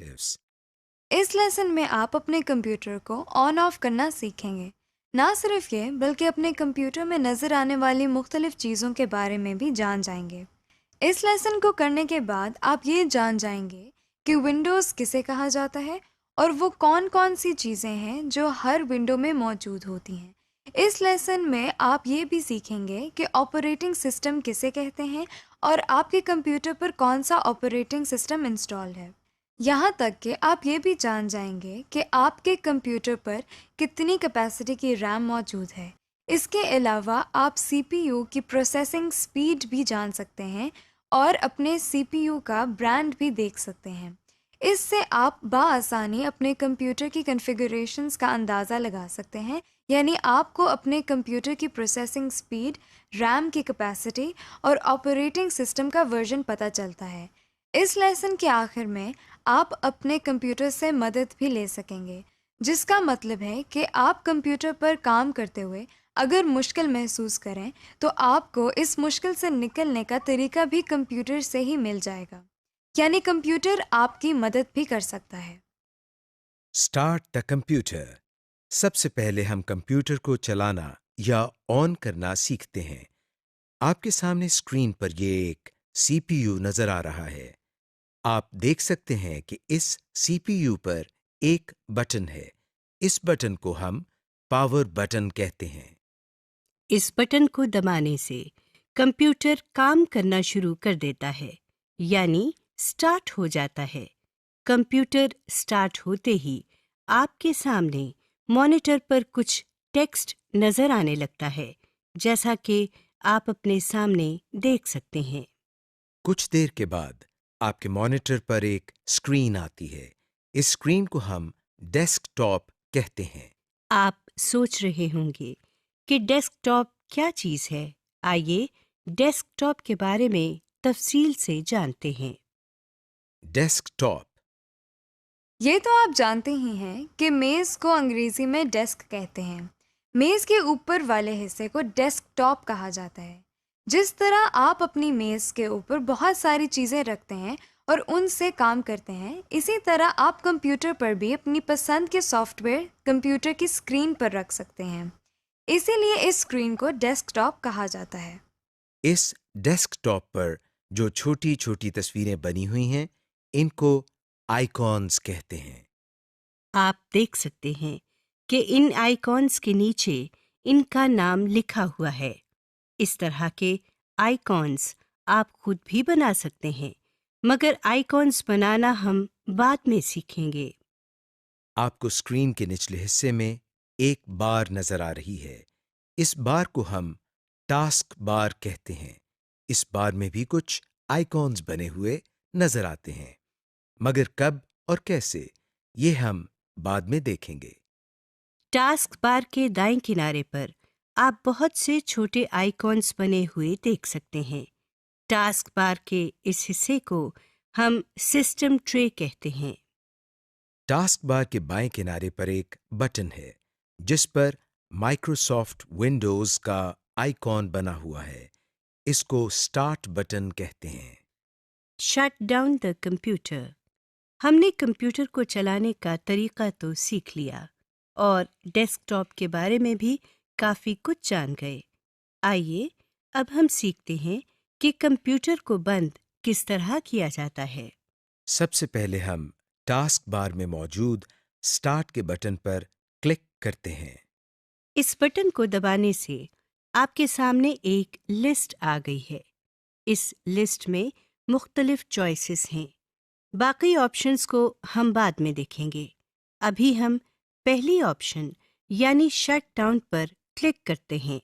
alternatives. इस lesson में आप अपने कंप्यूटर को ऑन ऑफ करना सीखेंगे। ना सिर्फ ये बल्कि अपने कंप्यूटर में नज़र आने वाली मुख्तलिफ चीज़ों के बारे में भी जान जाएंगे। इस लेसन को करने के बाद आप ये जान जाएंगे कि विंडोज़ किसे कहा जाता है और वो कौन कौन सी चीज़ें हैं जो हर विंडो में मौजूद होती हैं। इस लेसन में आप ये भी सीखेंगे कि ऑपरेटिंग सिस्टम किसे कहते हैं और आपके कंप्यूटर पर कौन सा ऑपरेटिंग सिस्टम इंस्टॉल्ड है। यहाँ तक कि आप ये भी जान जाएंगे कि आपके कंप्यूटर पर कितनी कैपेसिटी की रैम मौजूद है। इसके अलावा आप सीपीयू की प्रोसेसिंग स्पीड भी जान सकते हैं और अपने सीपीयू का ब्रांड भी देख सकते हैं। इससे आप बाआसानी अपने कंप्यूटर की कॉन्फ़िगरेशंस का अंदाज़ा लगा सकते हैं, यानी आपको अपने कंप्यूटर की प्रोसेसिंग स्पीड, रैम की कैपेसिटी और ऑपरेटिंग सिस्टम का वर्जन पता चलता है। इस लेसन के आखिर में आप अपने कंप्यूटर से मदद भी ले सकेंगे, जिसका मतलब है कि आप कंप्यूटर पर काम करते हुए अगर मुश्किल महसूस करें तो आपको इस मुश्किल से निकलने का तरीका भी कंप्यूटर से ही मिल जाएगा, यानी कंप्यूटर आपकी मदद भी कर सकता है। Start the computer. सबसे पहले हम कंप्यूटर को चलाना या ऑन करना सीखते हैं। आपके सामने स्क्रीन पर ये एक CPU नजर आ रहा है। आप देख सकते हैं कि इस CPU पर एक बटन है। इस बटन को हम पावर बटन कहते हैं। इस बटन को दबाने से कंप्यूटर काम करना शुरू कर देता है, यानी स्टार्ट हो जाता है। कंप्यूटर स्टार्ट होते ही आपके सामने मॉनिटर पर कुछ टेक्स्ट नजर आने लगता है, जैसा कि आप अपने सामने देख सकते हैं। कुछ देर के बाद आपके मॉनिटर पर एक स्क्रीन आती है। इस स्क्रीन को हम डेस्कटॉप कहते हैं। आप सोच रहे होंगे कि डेस्कटॉप क्या चीज़ है। आइए डेस्कटॉप के बारे में तफसील से जानते हैं। डेस्कटॉप ये तो आप जानते ही हैं कि मेज़ को अंग्रेज़ी में डेस्क कहते हैं। मेज़ के ऊपर वाले हिस्से को डेस्कटॉप कहा जाता है। जिस तरह आप अपनी मेज़ के ऊपर बहुत सारी चीज़ें रखते हैं और उनसे काम करते हैं, इसी तरह आप कंप्यूटर पर भी अपनी पसंद के सॉफ्टवेयर कंप्यूटर की स्क्रीन पर रख सकते हैं। इसीलिए इस स्क्रीन को डेस्कटॉप कहा जाता है। इस डेस्कटॉप पर जो छोटी-छोटी तस्वीरें बनी हुई हैं, इनको आइकॉन्स कहते हैं। आप देख सकते हैं कि इन आइकॉन्स के नीचे इनका नाम लिखा हुआ है। इस तरह के आइकॉन्स आप खुद भी बना सकते हैं, मगर आइकॉन्स बनाना हम बाद में सीखेंगे। आपको स्क्रीन के निचले हिस्से में एक बार नजर आ रही है। इस बार को हम टास्क बार कहते हैं। इस बार में भी कुछ आइकॉन्स बने हुए नजर आते हैं, मगर कब और कैसे, ये हम बाद में देखेंगे। टास्क बार के दाएं किनारे पर आप बहुत से छोटे आइकॉन्स बने हुए देख सकते हैं। टास्क बार के इस हिस्से को हम सिस्टम ट्रे कहते हैं। टास्क बार के बाएं किनारे पर एक बटन है, जिस पर माइक्रोसॉफ्ट विंडोज का आइकॉन बना हुआ है। इसको स्टार्ट बटन कहते हैं। Shut down the computer. हमने कंप्यूटर को चलाने का तरीका तो सीख लिया और डेस्कटॉप के बारे में भी काफ़ी कुछ जान गए। आइए अब हम सीखते हैं कि कंप्यूटर को बंद किस तरह किया जाता है। सबसे पहले हम टास्क बार में मौजूद स्टार्ट के बटन पर क्लिक करते हैं। इस बटन को दबाने से आपके सामने एक लिस्ट आ गई है। इस लिस्ट में मुख्तलिफ चॉइसेस हैं। बाकी ऑप्शंस को हम बाद में देखेंगे। अभी हम पहली ऑप्शन यानी शट डाउन पर क्लिक करते हैं।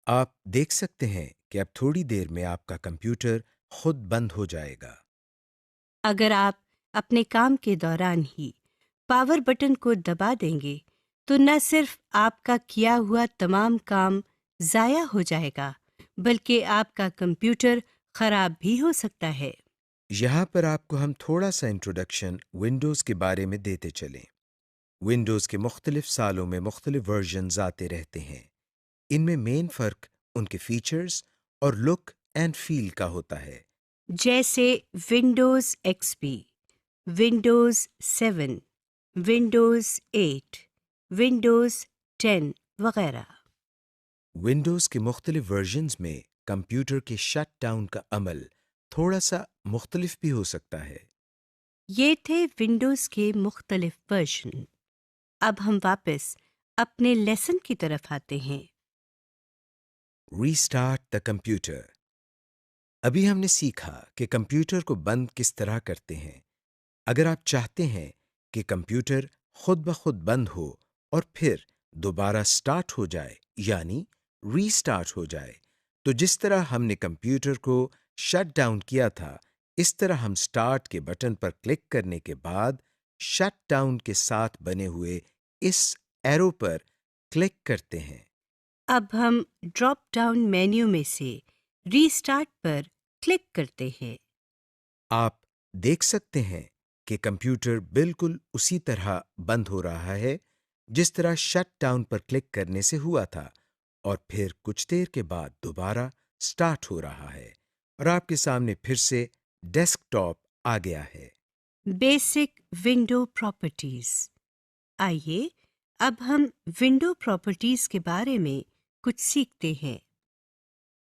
आप देख सकते हैं कि अब थोड़ी देर में आपका कंप्यूटर खुद बंद हो जाएगा। अगर आप अपने काम के दौरान ही पावर बटन को दबा देंगे तो न सिर्फ आपका किया हुआ तमाम काम ज़ाया हो जाएगा, बल्कि आपका कंप्यूटर खराब भी हो सकता है। यहाँ पर आपको हम थोड़ा सा इंट्रोडक्शन विंडोज़ के बारे में देते चलें। विंडोज़ के मुख्तलिफ सालों में मुख्तलिफ वर्जन्स आते रहते हैं। इनमें मेन फ़र्क उनके फीचर्स और लुक एंड फील का होता है। जैसे Windows XP, Windows 7, Windows 8, Windows 10 वगैरह। विंडोज़ के मुख्तलिफ वर्जन्स में कंप्यूटर के शट डाउन का अमल थोड़ा सा मुख्तलिफ भी हो सकता है। ये थे विंडोज़ के मुख्तलिफ वर्जन। अब हम वापस अपने लेसन की तरफ आते हैं। Restart the computer. अभी हमने सीखा कि कंप्यूटर को बंद किस तरह करते हैं। अगर आप चाहते हैं कि कंप्यूटर खुद ब खुद बंद हो और फिर दोबारा स्टार्ट हो जाए, यानी रीस्टार्ट हो जाए, तो जिस तरह हमने कंप्यूटर को शट डाउन किया था, इस तरह हम स्टार्ट के बटन पर क्लिक करने के बाद शट डाउन के साथ बने हुए इस एरो पर क्लिक करते हैं। अब हम ड्रॉप डाउन मेन्यू में से रीस्टार्ट पर क्लिक करते हैं। आप देख सकते हैं कि कंप्यूटर बिल्कुल उसी तरह बंद हो रहा है जिस तरह शट डाउन पर क्लिक करने से हुआ था, और फिर कुछ देर के बाद दोबारा स्टार्ट हो रहा है और आपके सामने फिर से डेस्कटॉप आ गया है। Basic window properties. आइए अब हम विंडो प्रॉपर्टीज के बारे में कुछ सीखते हैं।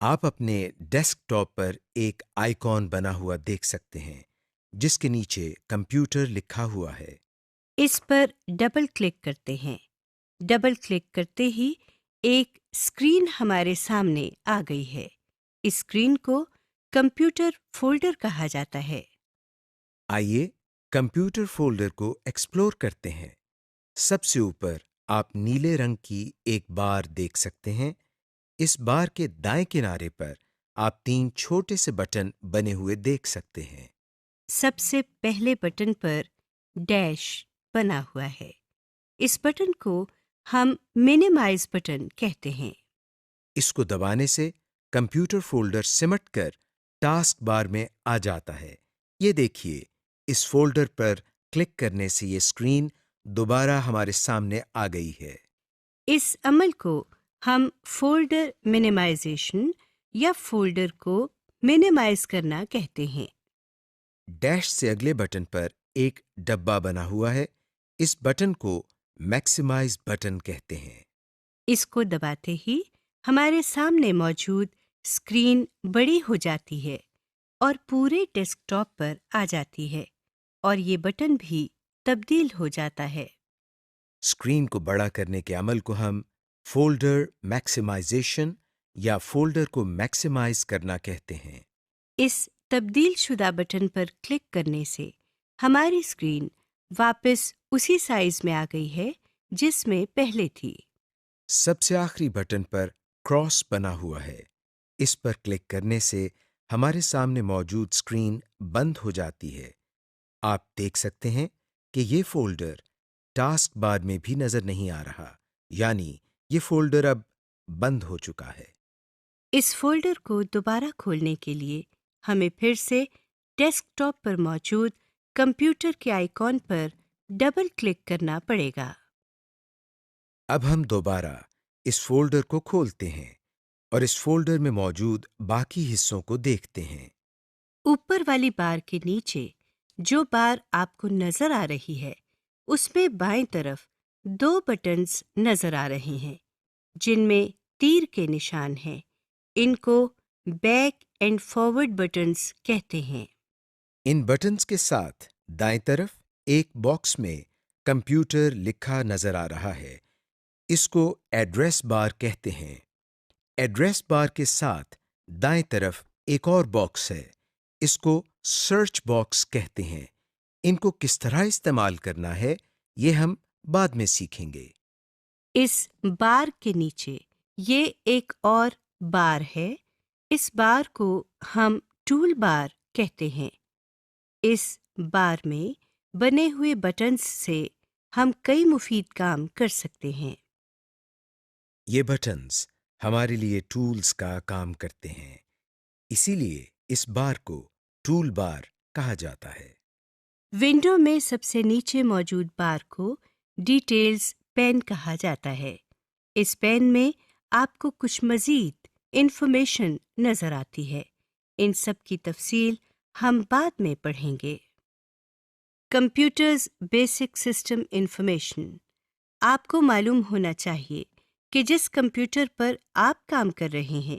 आप अपने डेस्कटॉप पर एक आइकॉन बना हुआ देख सकते हैं जिसके नीचे कंप्यूटर लिखा हुआ है। इस पर डबल क्लिक करते हैं। डबल क्लिक करते ही एक स्क्रीन हमारे सामने आ गई है। इस स्क्रीन को कंप्यूटर फोल्डर कहा जाता है। आइए कंप्यूटर फोल्डर को एक्सप्लोर करते हैं। सबसे ऊपर आप नीले रंग की एक बार देख सकते हैं। इस बार के दाएं किनारे पर आप 3 छोटे से बटन बने हुए देख सकते हैं। सबसे पहले बटन पर डैश बना हुआ है। इस बटन को हम मिनिमाइज बटन कहते हैं। इसको दबाने से कंप्यूटर फोल्डर सिमटकर टास्क बार में आ जाता है। ये देखिए, इस फोल्डर पर क्लिक करने से ये स्क्रीन दोबारा हमारे सामने आ गई है। इस अमल को हम फोल्डर मिनिमाइजेशन या फोल्डर को मिनिमाइज करना कहते हैं। डैश से अगले बटन पर एक डब्बा बना हुआ है। इस बटन को मैक्सिमाइज बटन कहते हैं। इसको दबाते ही हमारे सामने मौजूद स्क्रीन बड़ी हो जाती है और पूरे डेस्कटॉप पर आ जाती है, और ये बटन भी तब्दील हो जाता है। स्क्रीन को बड़ा करने के अमल को हम फोल्डर मैक्सिमाइजेशन या फोल्डर को मैक्सिमाइज करना कहते हैं। इस तब्दील शुदा बटन पर क्लिक करने से हमारी स्क्रीन वापस उसी साइज में आ गई है जिसमें पहले थी। सबसे आखिरी बटन पर क्रॉस बना हुआ है। इस पर क्लिक करने से हमारे सामने मौजूद स्क्रीन बंद हो जाती है। आप देख सकते हैं कि ये फोल्डर टास्क बार में भी नजर नहीं आ रहा, यानी ये फोल्डर अब बंद हो चुका है। इस फोल्डर को दोबारा खोलने के लिए हमें फिर से डेस्कटॉप पर मौजूद कंप्यूटर के आइकॉन पर डबल क्लिक करना पड़ेगा। अब हम दोबारा इस फोल्डर को खोलते हैं और इस फोल्डर में मौजूद बाकी हिस्सों को देखते हैं। ऊपर वाली बार के नीचे जो बार आपको नजर आ रही है, उसमें बाएं तरफ 2 बटन्स नजर आ रहे हैं जिनमें तीर के निशान हैं। इनको बैक एंड फॉरवर्ड बटन्स कहते हैं। इन बटन्स के साथ दाएं तरफ एक बॉक्स में कंप्यूटर लिखा नजर आ रहा है। इसको एड्रेस बार कहते हैं। एड्रेस बार के साथ दाएं तरफ एक और बॉक्स है। इसको सर्च बॉक्स कहते हैं। इनको किस तरह इस्तेमाल करना है, ये हम बाद में सीखेंगे। इस बार के नीचे ये एक और बार है। इस बार को हम टूल बार कहते हैं। इस बार में बने हुए बटन्स से हम कई मुफीद काम कर सकते हैं। ये बटन्स हमारे लिए टूल्स का काम करते हैं, इसीलिए इस बार को टूल बार कहा जाता है। विंडो में सबसे नीचे मौजूद बार को डिटेल्स पेन कहा जाता है। इस पेन में आपको कुछ मज़ीद इंफॉर्मेशन नज़र आती है। इन सब की तफसील हम बाद में पढ़ेंगे। Computers basic system information. आपको मालूम होना चाहिए कि जिस कंप्यूटर पर आप काम कर रहे हैं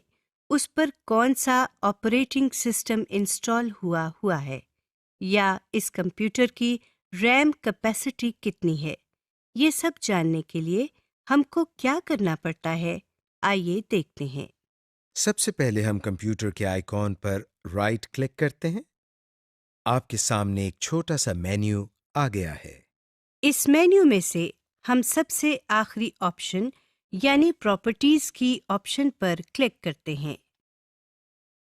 उस पर कौन सा ऑपरेटिंग सिस्टम इंस्टॉल हुआ है, या इस कंप्यूटर की रैम कैपेसिटी कितनी है। ये सब जानने के लिए हमको क्या करना पड़ता है, आइए देखते हैं। सबसे पहले हम कंप्यूटर के आइकॉन पर राइट क्लिक करते हैं। आपके सामने एक छोटा सा मेन्यू आ गया है। इस मेन्यू में से हम सबसे आखिरी ऑप्शन यानी प्रॉपर्टीज की ऑप्शन पर क्लिक करते हैं।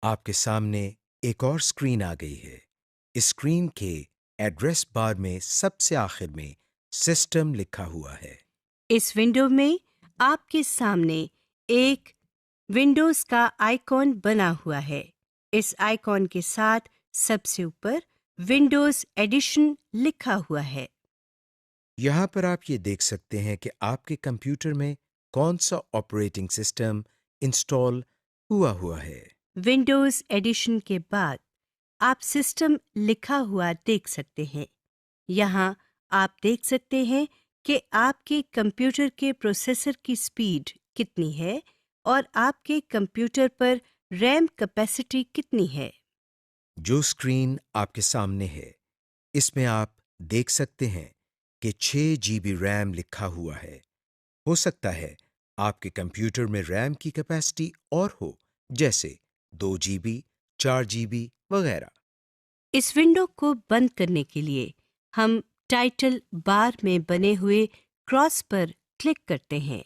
आपके सामने एक और स्क्रीन आ गई है। इस स्क्रीन के एड्रेस बार में सबसे आखिर में सिस्टम लिखा हुआ है। इस विंडो में आपके सामने एक विंडोज का आइकॉन बना हुआ है। इस आइकॉन के साथ सबसे ऊपर विंडोज एडिशन लिखा हुआ है। यहाँ पर आप ये देख सकते हैं कि आपके कंप्यूटर में कौन सा ऑपरेटिंग सिस्टम इंस्टॉल हुआ है। विंडोज एडिशन के बाद आप सिस्टम लिखा हुआ देख सकते हैं। यहाँ आप देख सकते हैं कि आपके कंप्यूटर के प्रोसेसर की स्पीड कितनी है और आपके कंप्यूटर पर रैम कैपेसिटी कितनी है। जो स्क्रीन आपके सामने है, इसमें आप देख सकते हैं कि 6 GB रैम लिखा हुआ है। हो सकता है आपके कंप्यूटर में रैम की कैपेसिटी और हो, जैसे 2 GB, 4 GB वगैरह। इस विंडो को बंद करने के लिए हम टाइटल बार में बने हुए क्रॉस पर क्लिक करते हैं।